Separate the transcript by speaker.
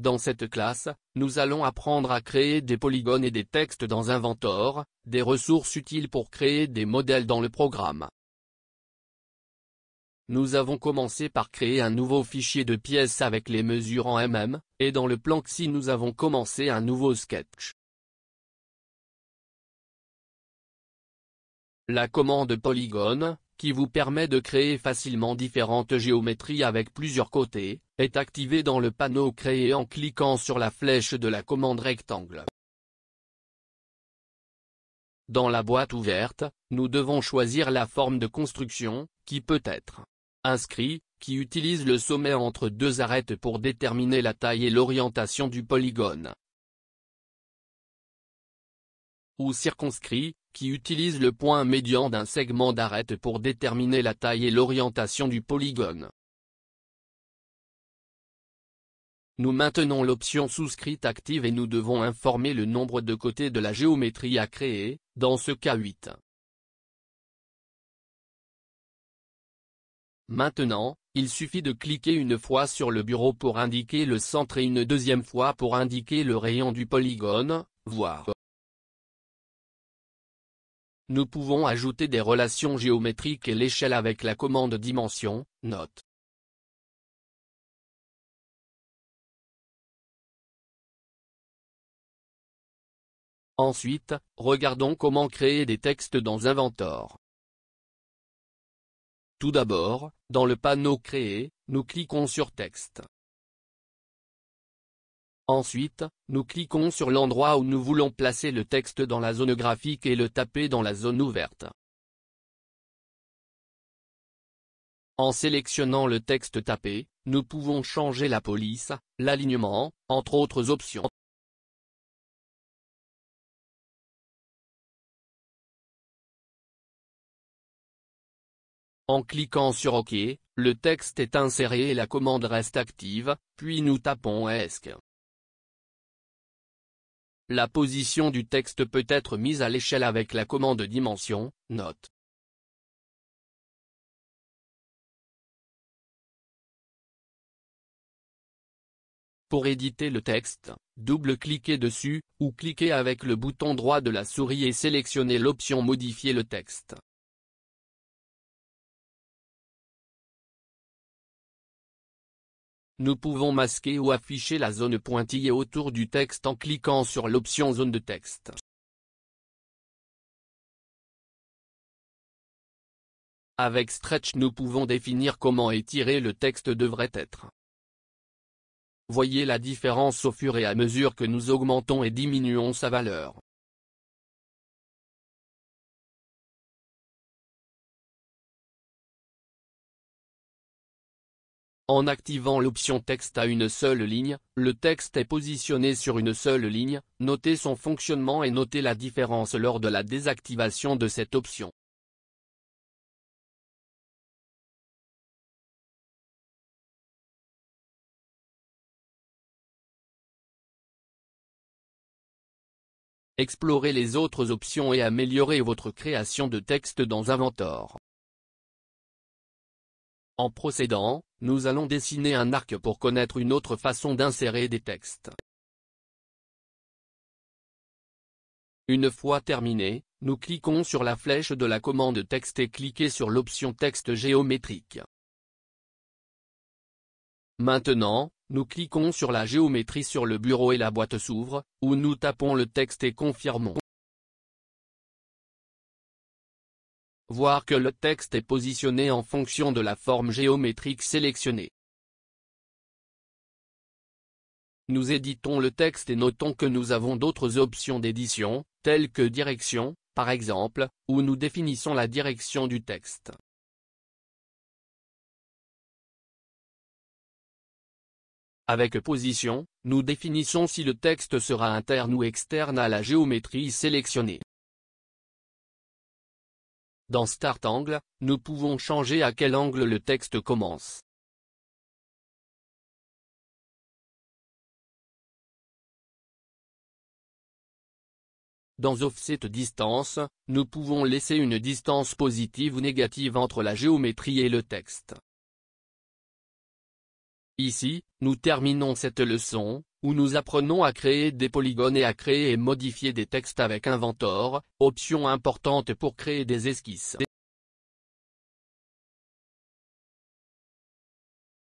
Speaker 1: Dans cette classe, nous allons apprendre à créer des polygones et des textes dans Inventor, des ressources utiles pour créer des modèles dans le programme. Nous avons commencé par créer un nouveau fichier de pièces avec les mesures en mm, et dans le plan XY nous avons commencé un nouveau sketch. La commande polygone, qui vous permet de créer facilement différentes géométries avec plusieurs côtés, est activée dans le panneau Créer en cliquant sur la flèche de la commande rectangle. Dans la boîte ouverte, nous devons choisir la forme de construction, qui peut être inscrit, qui utilise le sommet entre deux arêtes pour déterminer la taille et l'orientation du polygone, ou circonscrit, qui utilise le point médian d'un segment d'arête pour déterminer la taille et l'orientation du polygone. Nous maintenons l'option souscrite active et nous devons informer le nombre de côtés de la géométrie à créer, dans ce cas 8. Maintenant, il suffit de cliquer une fois sur le bureau pour indiquer le centre et une deuxième fois pour indiquer le rayon du polygone, voire. Nous pouvons ajouter des relations géométriques et l'échelle avec la commande dimension, note. Ensuite, regardons comment créer des textes dans Inventor. Tout d'abord, dans le panneau Créer, nous cliquons sur Texte. Ensuite, nous cliquons sur l'endroit où nous voulons placer le texte dans la zone graphique et le taper dans la zone ouverte. En sélectionnant le texte tapé, nous pouvons changer la police, l'alignement, entre autres options. En cliquant sur OK, le texte est inséré et la commande reste active, puis nous tapons ESC. La position du texte peut être mise à l'échelle avec la commande dimension, note. Pour éditer le texte, double-cliquez dessus, ou cliquez avec le bouton droit de la souris et sélectionnez l'option Modifier le texte. Nous pouvons masquer ou afficher la zone pointillée autour du texte en cliquant sur l'option Zone de texte. Avec Stretch nous pouvons définir comment étiré le texte devrait être. Voyez la différence au fur et à mesure que nous augmentons et diminuons sa valeur. En activant l'option texte à une seule ligne, le texte est positionné sur une seule ligne, notez son fonctionnement et notez la différence lors de la désactivation de cette option. Explorez les autres options et améliorez votre création de texte dans Inventor. En procédant, nous allons dessiner un arc pour connaître une autre façon d'insérer des textes. Une fois terminé, nous cliquons sur la flèche de la commande texte et cliquez sur l'option texte géométrique. Maintenant, nous cliquons sur la géométrie sur le bureau et la boîte s'ouvre, où nous tapons le texte et confirmons. Voir que le texte est positionné en fonction de la forme géométrique sélectionnée. Nous éditons le texte et notons que nous avons d'autres options d'édition, telles que direction, par exemple, où nous définissons la direction du texte. Avec position, nous définissons si le texte sera interne ou externe à la géométrie sélectionnée. Dans Start Angle, nous pouvons changer à quel angle le texte commence. Dans Offset Distance, nous pouvons laisser une distance positive ou négative entre la géométrie et le texte. Ici, nous terminons cette leçon. où nous apprenons à créer des polygones et à créer et modifier des textes avec Inventor, option importante pour créer des esquisses.